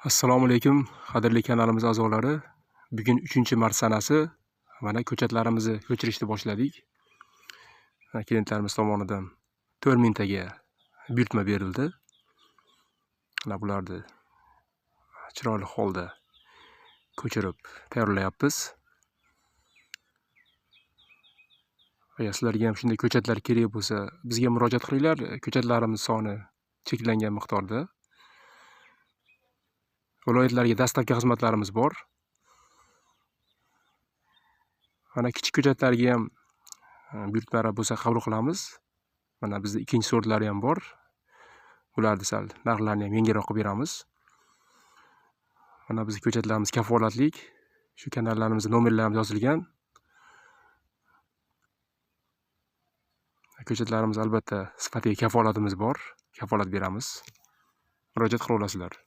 Assalomu alaykum, qadrli kanalimiz a'zolari. Bugun 3-mart sanasi. Mana ko'chatlarimizni ko'chirishni boshladik. Klientlarimiz tomonidan 4000 taga buyurtma berildi. Mana bularni chiroyli holda ko'chirib tayyorlayapmiz. Agar sizlarga ham shunday ko'chatlar kerak bo'lsa, bizga murojaat qilinglar. Ko'chatlarimiz soni cheklangan miqdorda. Viloyatlarga dastlabki xizmatlarimiz bor. Mana kichik ko'chatlarga ham buyurtmalar bo'lsa qabul qilamiz. Mana bizda ikkinchi sortlari ham bor. Ularni sal narxlarini ham yengilroq qilib beramiz. Mana bizning ko'chatlarimiz kafolatlik. Shu kanallarimizda nomerlarimiz yozilgan. Ko'chatlarimiz albatta sifatiga kafolatimiz bor. Kafolat beramiz. Murojaat qila olasizlar.